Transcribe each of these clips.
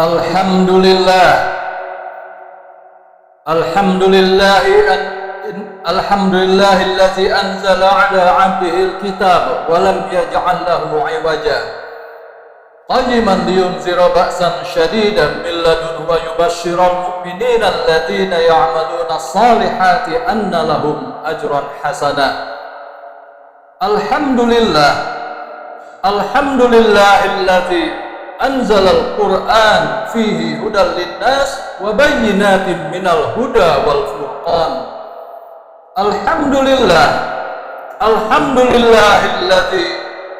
Alhamdulillah, alhamdulillahillazi anzala ala 'abdihil kitab wa lam yaj'al lahu 'iwaja qayyiman liyunzira ba'san shadidan min ladunhu wa yubashshiral mu'minina alladziina ya'maluna as-salihati anna lahum ajran hasana. Alhamdulillahillazi anzalal Qur'an fihi hudal linnas wa bayyinatin minal huda wal furqan. Alhamdulillahilladzi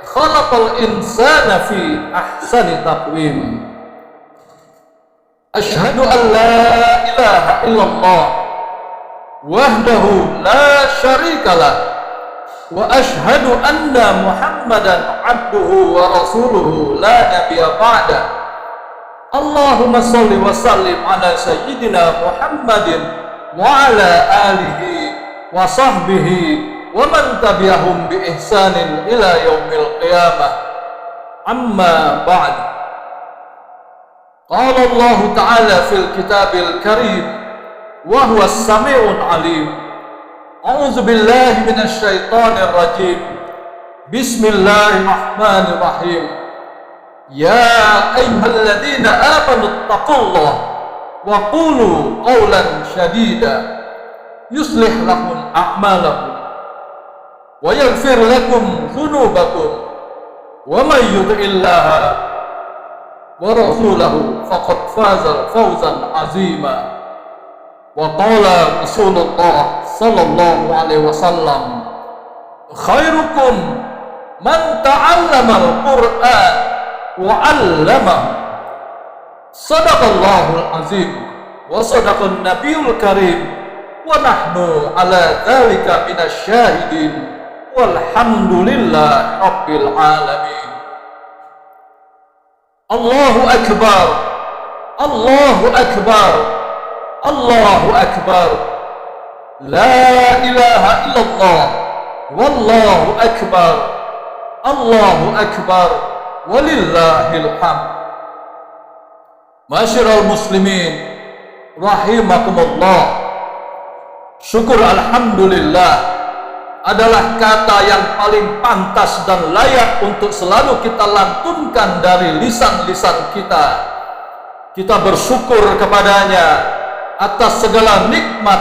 khalaqal insana fi ahsani taqwim. Asyhadu an la ilaha illallah wahdahu la syarikalah wa ashhadu anna Muhammadan abduhu wa rasuluhu la nabiyya ba'da. Allahumma shalli wa sallim ala sayyidina Muhammadin wa ala alihi wa sahbihi wa man tabi'ahum bi ihsanin ila yaumil qiyamah. Amma ba'd. Qala Allah ta'ala fil kitabil karim wa huwa as-sami'ul 'alim. A'udzu billahi minasy syaithanir rajim. Bismillahirrahmanirrahim. Ya ayyuhalladzina amanu taqullaha wa qulu qawlan shadida yuslih lakum a'malakum wa yaghfir lakum dzunubakum wa may yuti'illaha wa rasulahu faqad faza fawzan 'azima. Wa qala Rasulullah sallallahu alaihi wasallam, khairukum man ta'allama al-Qur'an wa 'allamahu. Shadaqallahul azim wa sadaqan nabiyul karim wa nahnu ala dzalika minasy syahidin walhamdulillahi rabbil alamin. Allahu akbar, Allahu akbar, Allahu akbar. La ilaha illallah wallahu akbar, Allahu akbar walillahil hamd. Masyiral muslimin rahimakumullah, syukur alhamdulillah adalah kata yang paling pantas dan layak untuk selalu kita lantunkan dari lisan-lisan kita. Kita bersyukur kepadanya atas segala nikmat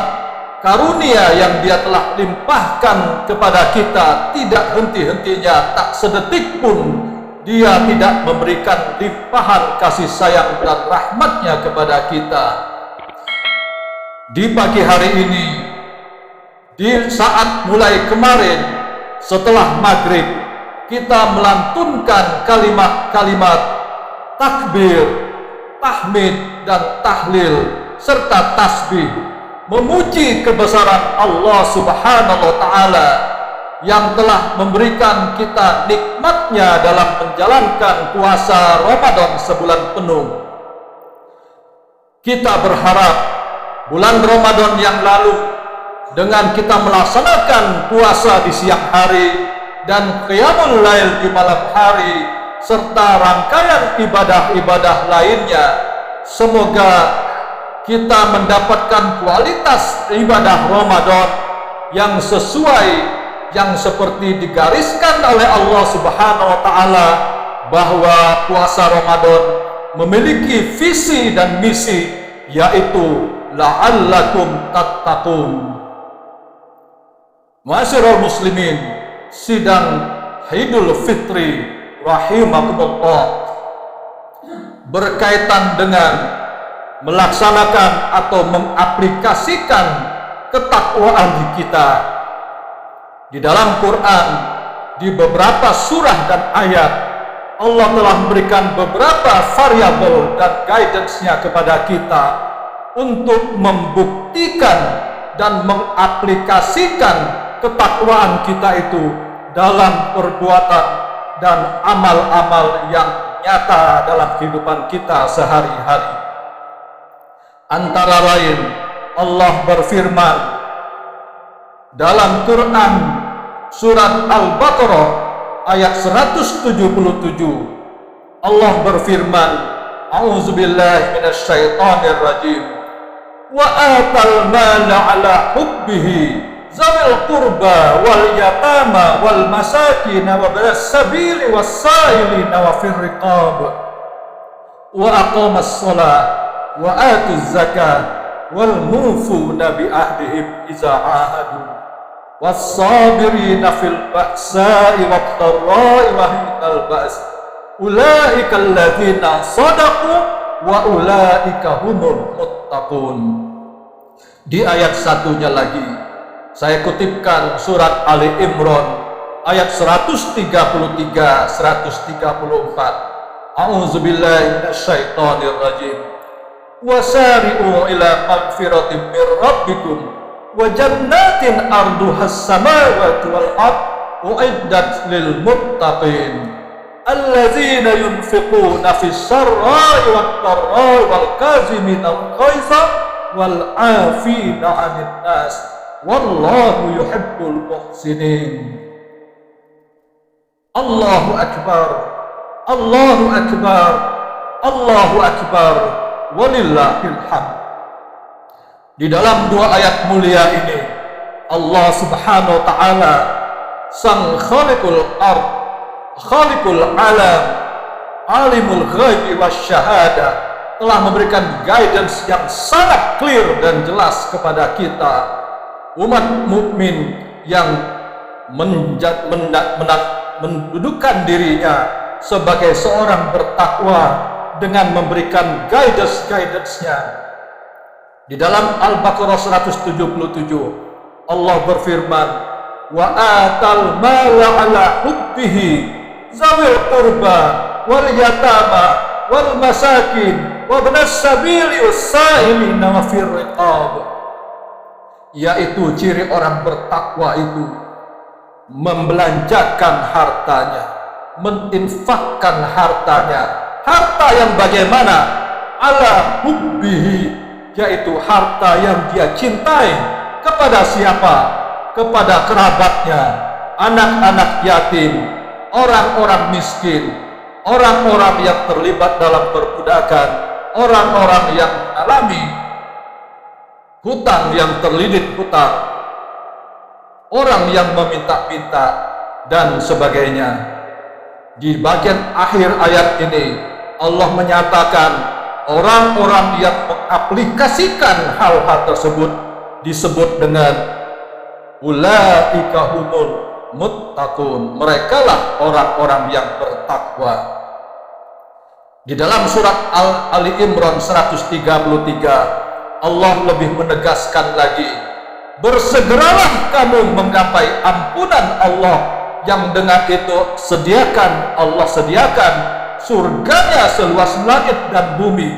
karunia yang Dia telah limpahkan kepada kita. Tidak henti-hentinya, tak sedetik pun Dia tidak memberikan limpahan kasih sayang dan rahmatnya kepada kita. Di pagi hari ini, di saat mulai kemarin setelah maghrib, kita melantunkan kalimat-kalimat takbir, tahmid dan tahlil serta tasbih, memuji kebesaran Allah Subhanahu wa Ta'ala yang telah memberikan kita nikmatnya dalam menjalankan puasa Ramadan sebulan penuh. Kita berharap bulan Ramadan yang lalu dengan kita melaksanakan puasa di siang hari dan qiyamul lail di malam hari serta rangkaian ibadah-ibadah lainnya, semoga kita mendapatkan kualitas ibadah Ramadan yang sesuai, yang seperti digariskan oleh Allah Subhanahu wa Ta'ala, bahwa puasa Ramadan memiliki visi dan misi, yaitu la'allakum tattaqun. Ma'asyiral muslimin, sidang Idul Fitri rahimakumullah berkaitan dengan melaksanakan atau mengaplikasikan ketakwaan kita. Di dalam Quran, di beberapa surah dan ayat, Allah telah memberikan beberapa variabel dan guidance-nya kepada kita untuk membuktikan dan mengaplikasikan ketakwaan kita itu dalam perbuatan dan amal-amal yang nyata dalam kehidupan kita sehari-hari. Antara lain, Allah berfirman dalam Quran surat Al-Baqarah ayat 177. Allah berfirman, A'udzubillahi minasyaitonir rajim. Wa atal mala ala hubbihi zawil qurba wal yatama wal masakin wa ibnas sabili was sa'ilina wa fir riqab wa aqamas shalah wa atuz zakah wal mufuna bi ahdihim iza ahadu was sabirina fil ba'sa'i wat dharra'i wa hinal ba's ulaika alladzina sadaqu wa ulaika humul muttaqun. Di ayat satunya lagi saya kutipkan surat Ali Imran ayat 133 134. A'udzubillahi minasyaitonir rajim. Wasari'u ila magfiratin mir rabbikum wa jannatin arduhas samawati wal ard uiddat lil muttaqin alladzina yunfiquna fis sarra'i wat dharra'i wal kazimina al ghaidha wal 'afina 'anil nas wallahu yuhibbul muhsinin. Allahu akbar, Allahu akbar, Allahu akbar, walillahil hamd. Di dalam dua ayat mulia ini Allah subhanahu wa ta'ala sang khaliqul ard, khaliqul alam, alimul ghaibi wasyahada telah memberikan guidance yang sangat clear dan jelas kepada kita umat mukmin yang mendudukkan dirinya sebagai seorang bertakwa dengan memberikan guidance-nya. Di dalam Al-Baqarah 177 Allah berfirman, wa atal mala ala hubbihi zawil qurba wal yatama wal masakin wa ibnas sabili was-sa'ilina wa fir riqab. Yaitu ciri orang bertakwa itu membelanjakan hartanya, menginfakkan hartanya. Harta yang bagaimana? Ala hubbihi, yaitu harta yang dia cintai. Kepada siapa? Kepada kerabatnya, anak-anak yatim, orang-orang miskin, orang-orang yang terlibat dalam perbudakan, orang-orang yang mengalami hutang yang terlilit hutang, orang yang meminta-minta dan sebagainya. Di bagian akhir ayat ini Allah menyatakan orang-orang yang mengaplikasikan hal-hal tersebut disebut dengan ulaika humul muttaqun. Merekalah orang-orang yang bertakwa. Di dalam surat Ali Imran 133 Allah lebih menegaskan lagi, bersegeralah kamu menggapai ampunan Allah yang dengan itu Allah sediakan surganya seluas langit dan bumi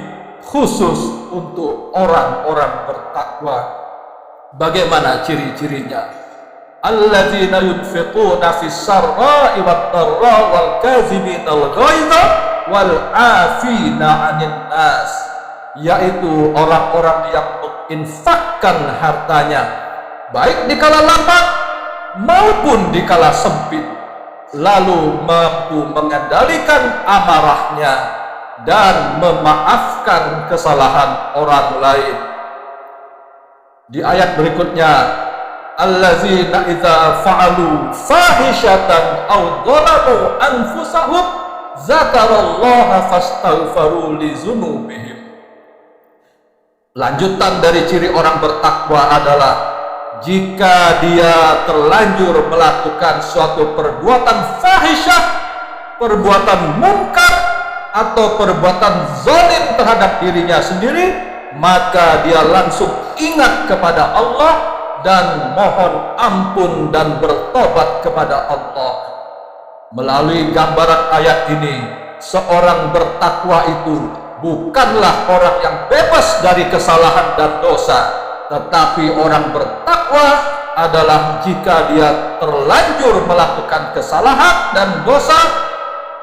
khusus untuk orang-orang bertakwa. Bagaimana ciri-cirinya? Alladzina yunfiquna fis sarra'i wat dharra'i wal kaziminal ghaidha wal 'afina 'anil nas, yaitu orang-orang yang menginfakkan hartanya baik di kala lapang maupun di kala sempit, lalu mampu mengendalikan amarahnya dan memaafkan kesalahan orang lain. Di ayat berikutnya, allazina idza fa'alu fahishatan aw dhalamu anfusahum zakarallaha fastaghfaru li dzunubihim. Lanjutan dari ciri orang bertakwa adalah jika dia terlanjur melakukan suatu perbuatan fahisyah, perbuatan mungkar atau perbuatan zalim terhadap dirinya sendiri, maka dia langsung ingat kepada Allah dan mohon ampun dan bertobat kepada Allah. Melalui gambaran ayat ini, seorang bertakwa itu bukanlah orang yang bebas dari kesalahan dan dosa, tetapi orang bertakwa adalah jika dia terlanjur melakukan kesalahan dan dosa,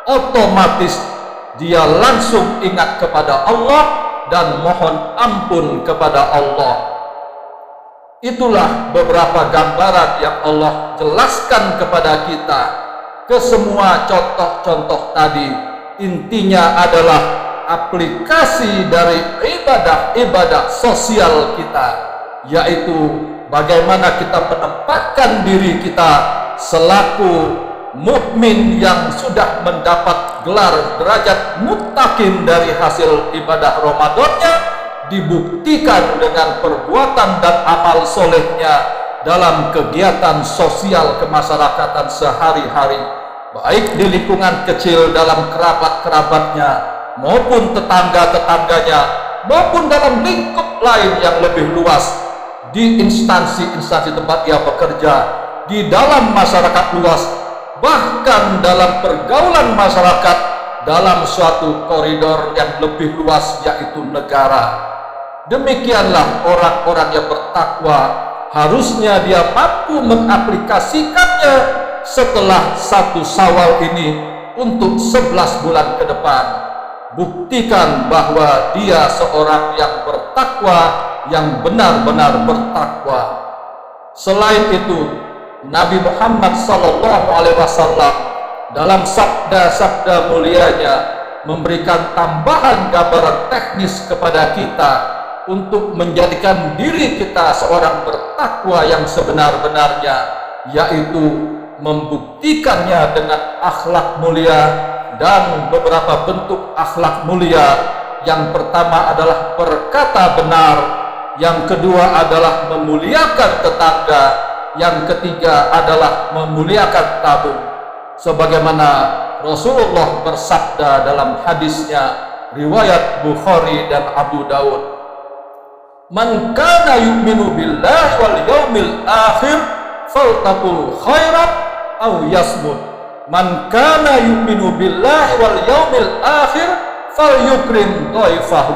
otomatis dia langsung ingat kepada Allah dan mohon ampun kepada Allah. Itulah beberapa gambaran yang Allah jelaskan kepada kita. Kesemua contoh-contoh tadi intinya adalah aplikasi dari ibadah-ibadah sosial kita, yaitu bagaimana kita menempatkan diri kita selaku mukmin yang sudah mendapat gelar derajat muttaqin dari hasil ibadah Ramadannya, dibuktikan dengan perbuatan dan amal solehnya dalam kegiatan sosial kemasyarakatan sehari-hari, baik di lingkungan kecil dalam kerabat-kerabatnya maupun tetangga-tetangganya, maupun dalam lingkup lain yang lebih luas, di instansi-instansi tempat ia bekerja, di dalam masyarakat luas, bahkan dalam pergaulan masyarakat dalam suatu koridor yang lebih luas, yaitu negara. Demikianlah orang-orang yang bertakwa, harusnya dia mampu mengaplikasikannya setelah 1 Syawal ini untuk 11 bulan ke depan. Buktikan bahwa dia seorang yang bertakwa, yang benar-benar bertakwa. Selain itu, Nabi Muhammad SAW dalam sabda-sabda mulianya memberikan tambahan gambaran teknis kepada kita untuk menjadikan diri kita seorang bertakwa yang sebenar-benarnya, yaitu membuktikannya dengan akhlak mulia dan beberapa bentuk akhlak mulia. Yang pertama adalah berkata benar, yang kedua adalah memuliakan tetangga, yang ketiga adalah memuliakan tamu. Sebagaimana Rasulullah bersabda dalam hadisnya riwayat Bukhari dan Abu Daud, "Man kana yu'minu billahi wal yaumil akhir faltaqul khairan aw yasmut. Man kana yu'minu billahi wal yaumil akhir falyukrim dhaifahu.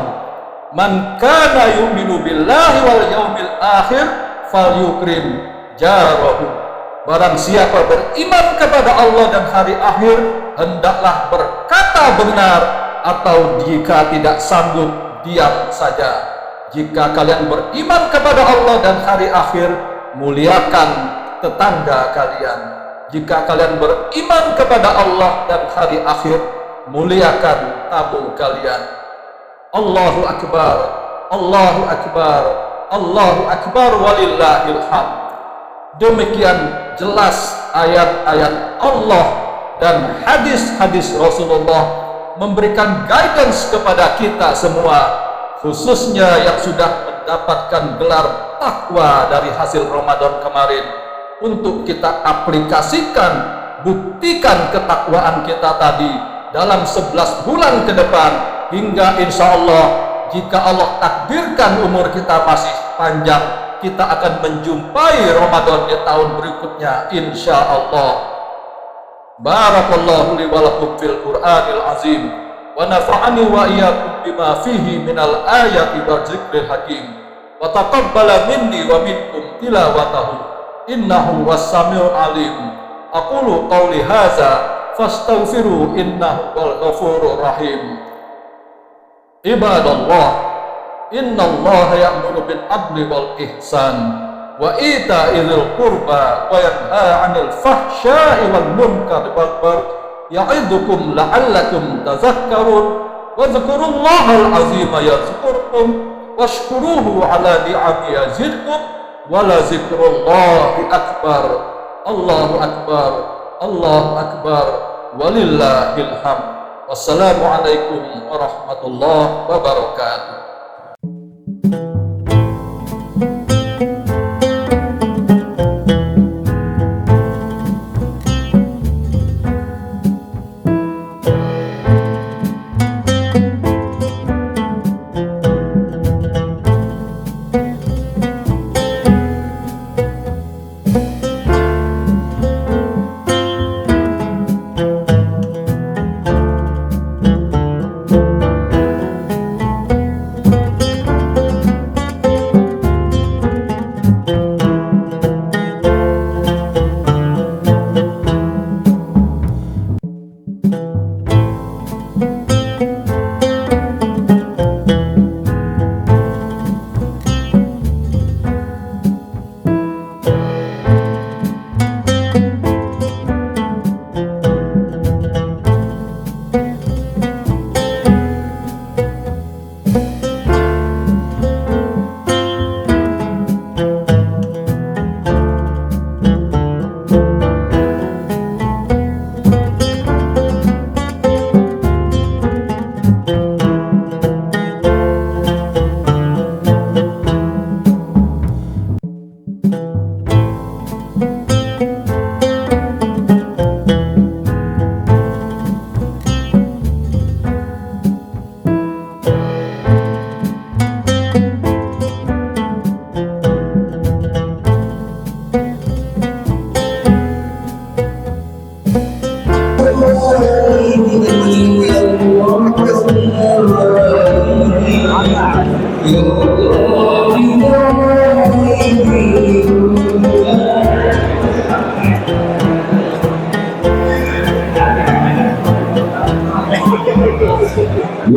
Man kana yu'minu billahi wal yaumil akhir falyukrim jarahu." Barang siapa beriman kepada Allah dan hari akhir, hendaklah berkata benar, atau jika tidak sanggup, diam saja. Jika kalian beriman kepada Allah dan hari akhir, muliakan tetangga kalian. Jika kalian beriman kepada Allah dan hari akhir, muliakan tamu kalian. Allahu Akbar, Allahu Akbar, Allahu Akbar, walillahil hamd. Demikian jelas ayat-ayat Allah dan hadis-hadis Rasulullah memberikan guidance kepada kita semua, khususnya yang sudah mendapatkan gelar takwa dari hasil Ramadan kemarin, untuk kita aplikasikan, buktikan ketakwaan kita tadi dalam 11 bulan ke depan, hingga insya Allah jika Allah takdirkan umur kita masih panjang, kita akan menjumpai Ramadan di tahun berikutnya insya Allah. Barakallahu li wa lakum fil Qur'anil azim, wa nafa'ani wa iyyakum bima fihi minal ayati wa dzikril hakim, wa taqabbala minni wa minkum tilawatahu, innahu was-sami'ul alim. Aqulu qawli hadza fastaghfiru innahu wal ghafurur rahim. Ibadallah, innallaha ya'muru bil adli wal ihsan wa ita'izil qurba wa yanha 'anil fahsya'i wal munkari wal baghi ya'idukum la'allakum tadhakkarun wa dzkurullahal 'azima yadhkurkum washkuruhu 'ala ni'amihi yazidkum wa la dzikrullahi akbar. Allahu akbar, Allahu akbar, walillahil hamd. Wassalamualaikum warahmatullahi wabarakatuh.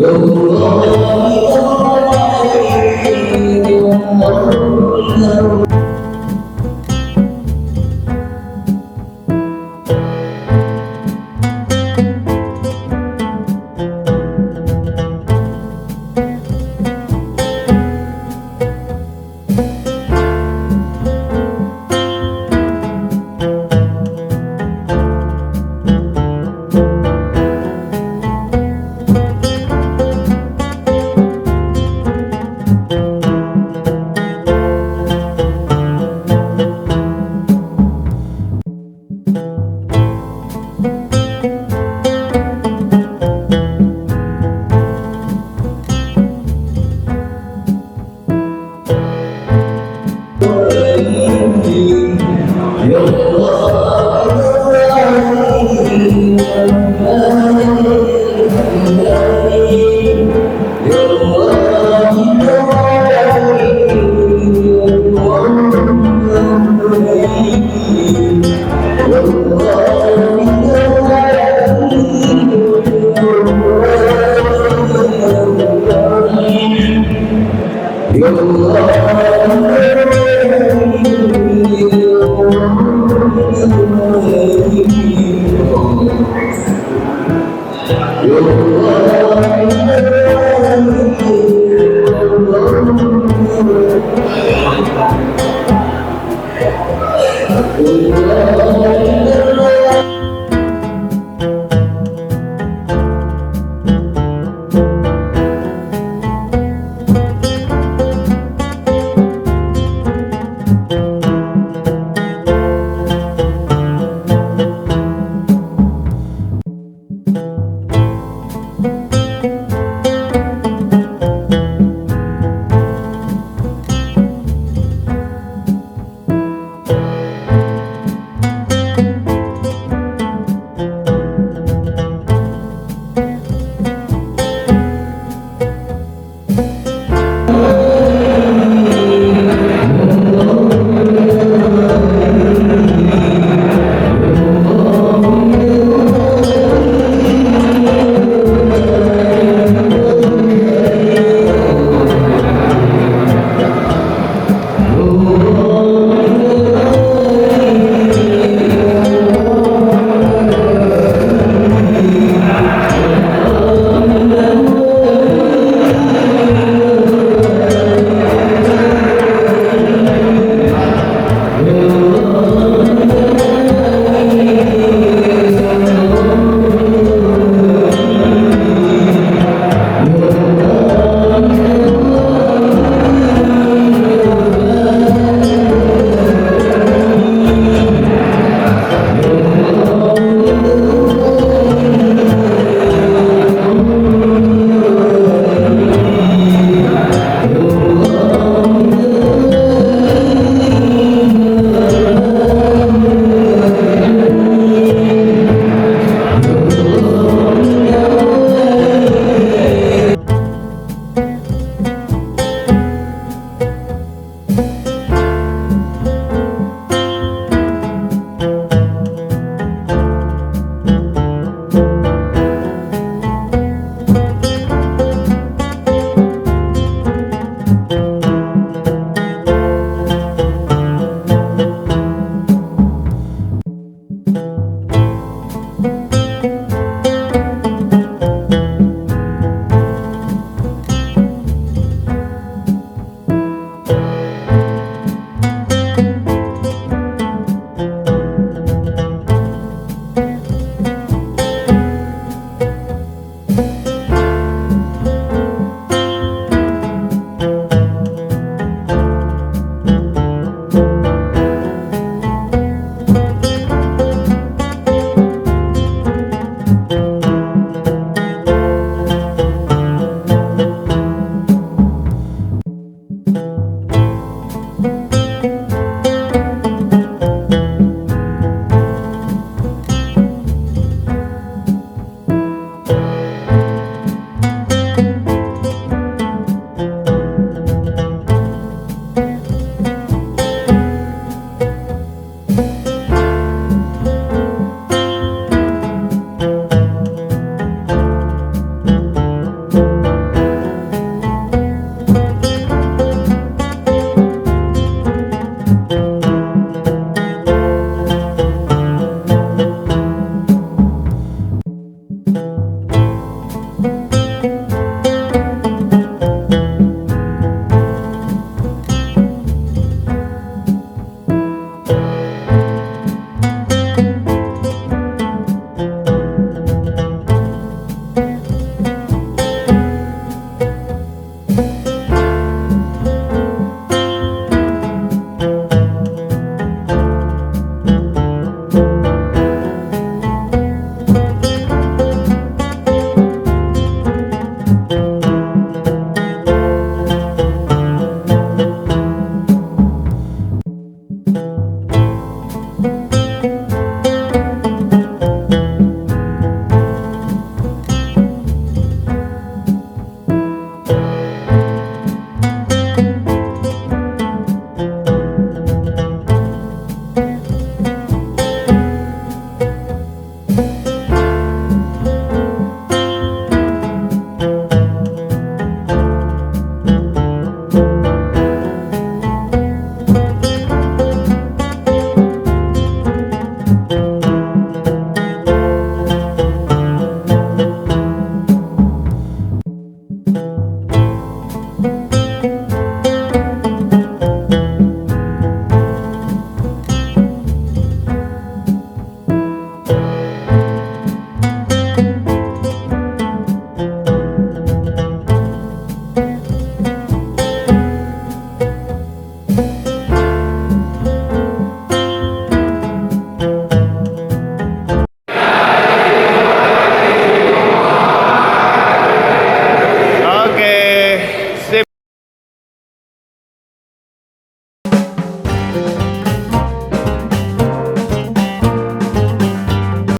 Allah